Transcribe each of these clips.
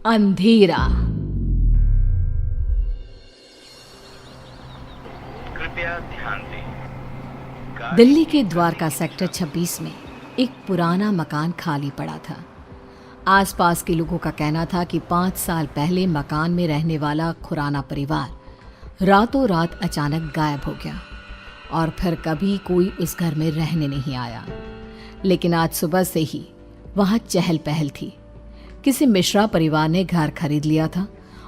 अंधेरा। कृपया ध्यान दें। दिल्ली के द्वारका सेक्टर 26 में एक पुराना मकान खाली पड़ा था। आसपास के लोगों का कहना था कि 5 साल पहले मकान में रहने वाला खुराना परिवार रातों रात अचानक गायब हो गया और फिर कभी कोई उस घर में रहने नहीं आया। लेकिन आज सुबह से ही वहाँ चहल पहल थी। किसी मिश्रा परिवार ने घर खरीद लिया था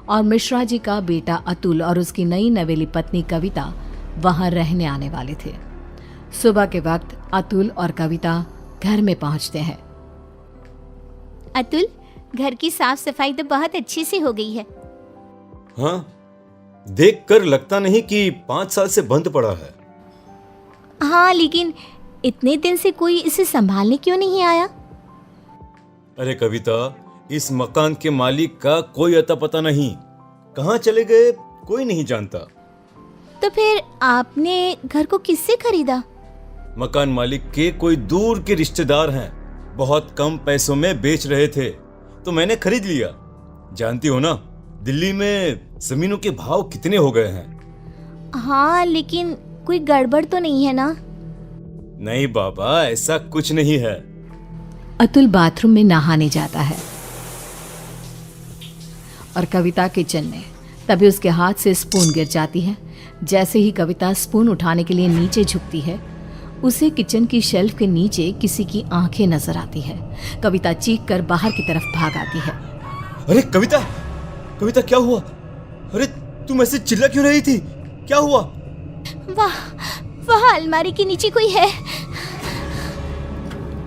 और मिश्रा जी का बेटा अतुल और उसकी नई नवेली पत्नी कविता वहाँ रहने आने वाले थे। सुबह के वक्त अतुल और कविता घर में पहुँचते हैं। अतुल, घर की साफ सफाई तो बहुत अच्छी से हो गई है। हाँ, देखकर लगता नहीं कि 5 साल से बंद पड़ा है। हाँ, लेकिन इतने दिन से कोई इसे संभालने क्यों नहीं आया? अरे कविता, इस मकान के मालिक का कोई अता पता नहीं, कहाँ चले गए कोई नहीं जानता। तो फिर आपने घर को किससे खरीदा? मकान मालिक के कोई दूर के रिश्तेदार हैं, बहुत कम पैसों में बेच रहे थे तो मैंने खरीद लिया। जानती हो ना, दिल्ली में जमीनों के भाव कितने हो गए हैं। हाँ, लेकिन कोई गड़बड़ तो नहीं है ना? नहीं बाबा, ऐसा कुछ नहीं है। अतुल बाथरूम में नहाने जाता है और कविता किचन में। तभी उसके हाथ से स्पून गिर जाती है। जैसे ही कविता स्पून उठाने के लिए नीचे झुकती है, उसे किचन की शेल्फ के नीचे किसी की आंखें नजर आती है। कविता चीख कर बाहर की तरफ भाग आती है। अरे कविता, कविता क्या हुआ? अरे तुम ऐसे चिल्ला क्यों रही थी? क्या हुआ? वहाँ अलमारी के नीचे कोई है।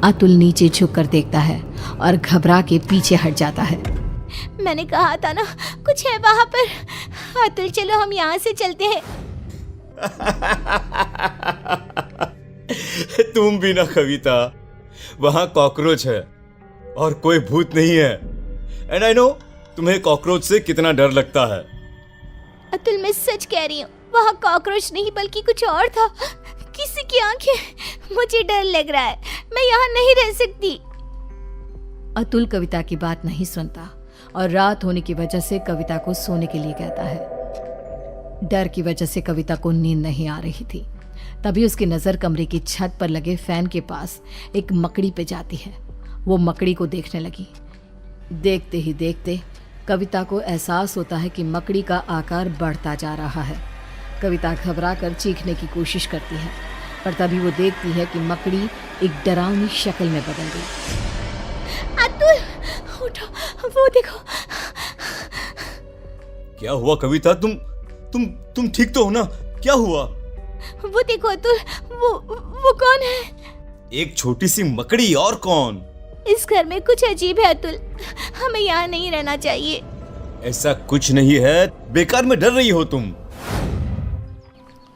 अतुल नीचे झुककर देखता है और घबरा के पीछे हट जाता है। मैंने कहा था ना, कुछ है वहाँ पर। अतुल, चलो हम यहाँ से चलते हैं। तुम भी ना कविता, वहां कॉकरोच है और कोई भूत नहीं है। एंड आई नो तुम्हें कॉकरोच से कितना डर लगता है। अतुल, मैं सच कह रही हूँ, वहाँ कॉकरोच नहीं बल्कि कुछ और था। किसी की आंखें। मुझे डर लग रहा है, मैं यहाँ नहीं रह सकती। अतुल कविता की बात नहीं सुनता और रात होने की वजह से कविता को सोने के लिए कहता है। डर की वजह से कविता को नींद नहीं आ रही थी। तभी उसकी नज़र कमरे की छत पर लगे फैन के पास एक मकड़ी पे जाती है। वो मकड़ी को देखने लगी। देखते ही देखते कविता को एहसास होता है कि मकड़ी का आकार बढ़ता जा रहा है। कविता घबरा कर चीखने की कोशिश करती है, पर तभी वो देखती है कि मकड़ी एक डरावनी शक्ल में बदल गई। अतुल, उठो, वो देखो। क्या हुआ कविता? तुम ठीक तो हो ना? क्या हुआ? वो देखो अतुल, वो कौन है? एक छोटी सी मकड़ी, और कौन? इस घर में कुछ अजीब है अतुल, हमें यहाँ नहीं रहना चाहिए। ऐसा कुछ नहीं है, बेकार में डर रही हो तुम।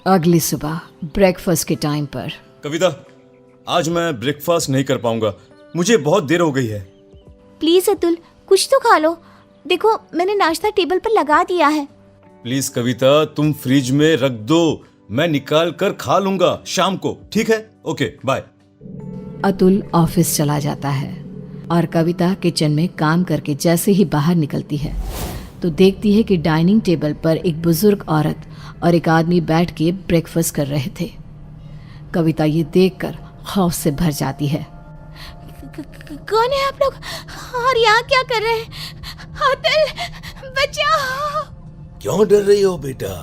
अगली सुबह ब्रेकफास्ट के टाइम पर। कविता, आज मैं ब्रेकफास्ट नहीं कर पाऊंगा, मुझे बहुत देर हो गई है। प्लीज अतुल, कुछ तो खा लो। देखो, मैंने नाश्ता टेबल पर लगा दिया है। प्लीज कविता, तुम फ्रिज में रख दो, मैं निकाल कर खा लूंगा शाम को, ठीक है? Okay, bye. अतुल ऑफिस चला जाता है और कविता किचन में काम करके जैसे ही बाहर निकलती है तो देखती है कि डाइनिंग टेबल पर एक बुजुर्ग औरत और एक आदमी बैठ के ब्रेकफास्ट कर रहे थे। कविता ये देखकर खौफ से भर जाती है। कौन है आप लोग और यहाँ क्या कर रहे हैं? अतुल, बचाओ। क्यों डर रही हो बेटा?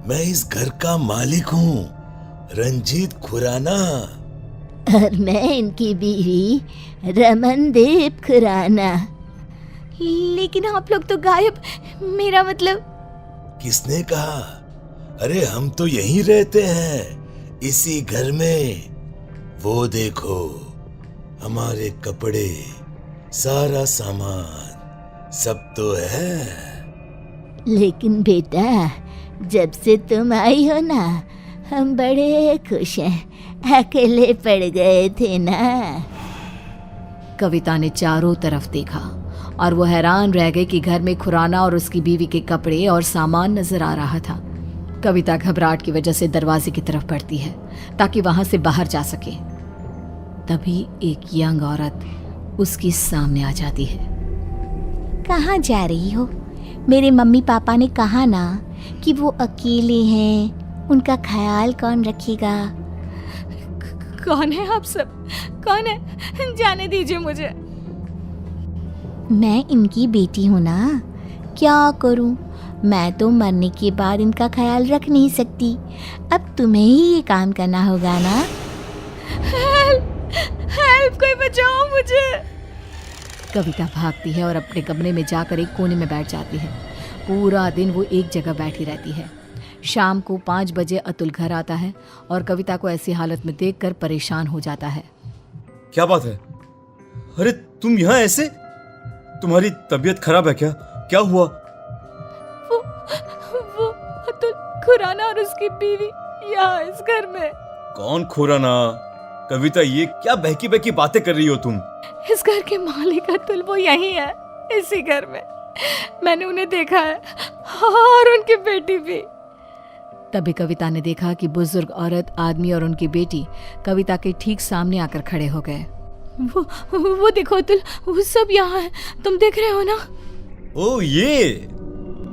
मैं इस घर का मालिक हूँ, रंजीत खुराना। और मैं इनकी बीवी रमनदीप खुराना। लेकिन आप लोग तो गायब। मेरा मतलब। किसने कहा? अरे हम तो यहीं रहते हैं, इसी घर में। वो देखो, हमारे कपड़े, सारा सामान सब तो है। लेकिन बेटा, जब से तुम आई हो ना, हम बड़े खुश हैं। अकेले पड़ गए थे ना। कविता ने चारों तरफ देखा और वो हैरान रह गई कि घर में खुराना और उसकी बीवी के कपड़े और सामान नजर आ रहा था। कविता घबराहट की वजह से दरवाजे की तरफ बढ़ती है ताकि वहां से बाहर जा सके। तभी एक यंग औरत उसके सामने आ जाती है। कहाँ जा रही हो? मेरे मम्मी पापा ने कहा ना कि वो अकेले हैं, उनका ख्याल कौन रखेगा? कौन है आप सब? कौन है? जाने दीजिए मुझे। मैं इनकी बेटी हूँ ना, क्या करूँ? मैं तो मरने के बाद इनका ख्याल रख नहीं सकती। अब तुम्हें ही ये काम करना होगा ना। हेल्प, कोई बचाओ मुझे। कविता भागती है और अपने कमरे में जाकर एक कोने में बैठ जाती है। पूरा दिन वो एक जगह बैठी रहती है। शाम को 5 बजे अतुल घर आता है और कविता को ऐसी हालत में देखकर परेशान हो जाता है। क्या बात है? अरे तुम यहाँ ऐसे? तुम्हारी तबीयत खराब है क्या? क्या हुआ? वो अतुल, खुराना और उसकी बीवी यहाँ इस घर में। कौन खुराना? कविता, ये क्या बहकी बहकी बातें कर रही हो तुम? इस घर के मालिक अतुल, वो यही है, इसी घर में। मैंने उन्हें देखा है और उनकी बेटी भी। तभी कविता ने देखा कि बुजुर्ग औरत, आदमी और उनकी बेटी कविता के ठीक सामने आकर खड़े हो गए। वो देखो अतुल, वो सब यहाँ है, तुम देख रहे हो ना? ओ ये,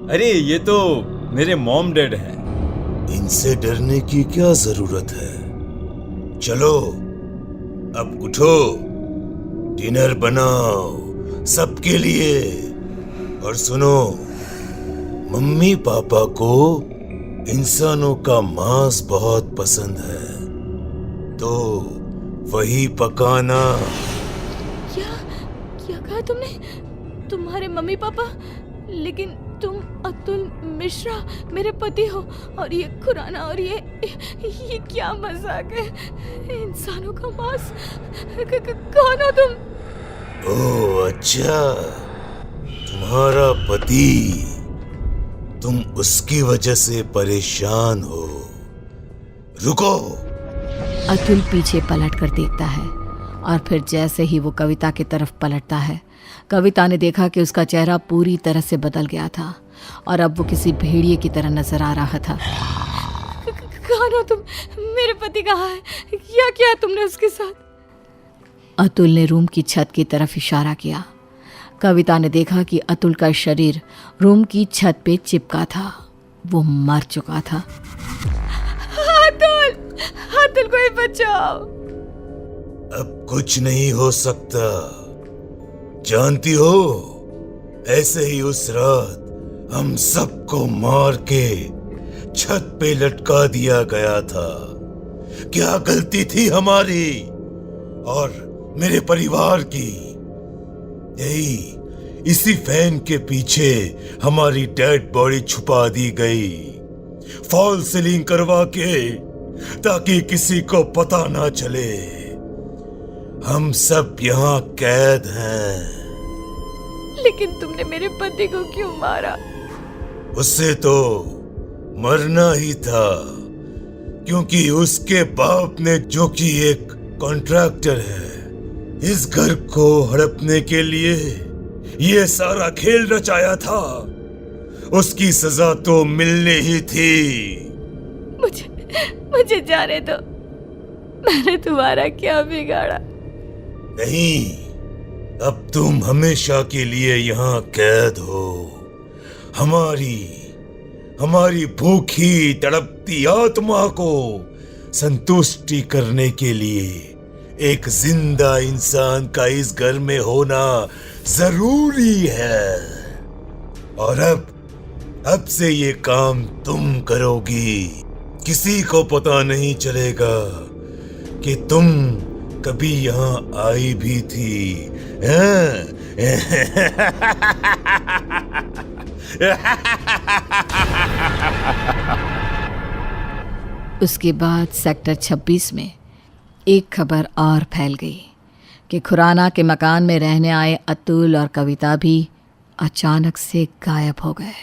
अरे ये तो मेरे मॉम डैड हैं। इनसे डरने की क्या जरूरत है? चलो अब उठो, डिनर बनाओ सबके लिए। और सुनो, मम्मी पापा को इंसानों का मांस बहुत पसंद है, तो वही पकाना। क्या कहा तुमने? तुम्हारे मम्मी पापा? लेकिन तुम अतुल मिश्रा मेरे पति हो, और ये खुराना, और ये क्या मजाक है? इंसानों का मांस? कौन हो तुम? ओह अच्छा, तुम्हारा पति। तुम उसकी वजह से परेशान हो। रुको। अतुल पीछे पलट कर देखता है और फिर जैसे ही वो कविता की तरफ पलटता है, कविता ने देखा कि उसका चेहरा पूरी तरह से बदल गया था और अब वो किसी भेड़िए की तरह नजर आ रहा था। कौन हो तुम? मेरे पति कहाँ है? क्या किया तुमने उसके साथ? अतुल ने रूम की छत की तरफ इशारा किया। कविता ने देखा कि अतुल का शरीर रूम की छत पे चिपका था। वो मर चुका था। अतुल, अतुल कोई बचाओ। अब कुछ नहीं हो सकता। जानती हो, ऐसे ही उस रात हम सबको मार के छत पे लटका दिया गया था। क्या गलती थी हमारी और मेरे परिवार की? यही इसी फैन के पीछे हमारी डेड बॉडी छुपा दी गई, फॉल सीलिंग करवा के, ताकि किसी को पता ना चले। हम सब यहाँ कैद हैं। लेकिन तुमने मेरे पति को क्यों मारा? उससे तो मरना ही था, क्योंकि उसके बाप ने, जो कि एक कॉन्ट्रैक्टर है, इस घर को हड़पने के लिए ये सारा खेल रचाया था। उसकी सजा तो मिलनी ही थी। मुझे जाने दो। मैंने तुम्हारा क्या बिगाड़ा? नहीं, अब तुम हमेशा के लिए यहाँ कैद हो। हमारी भूखी तड़पती आत्मा को संतुष्टि करने के लिए एक जिंदा इंसान का इस घर में होना जरूरी है। और अब से ये काम तुम करोगी। किसी को पता नहीं चलेगा कि तुम कभी यहाँ आई भी थी। उसके बाद सेक्टर 26 में एक खबर और फैल गई कि खुराना के मकान में रहने आए अतुल और कविता भी अचानक से गायब हो गए।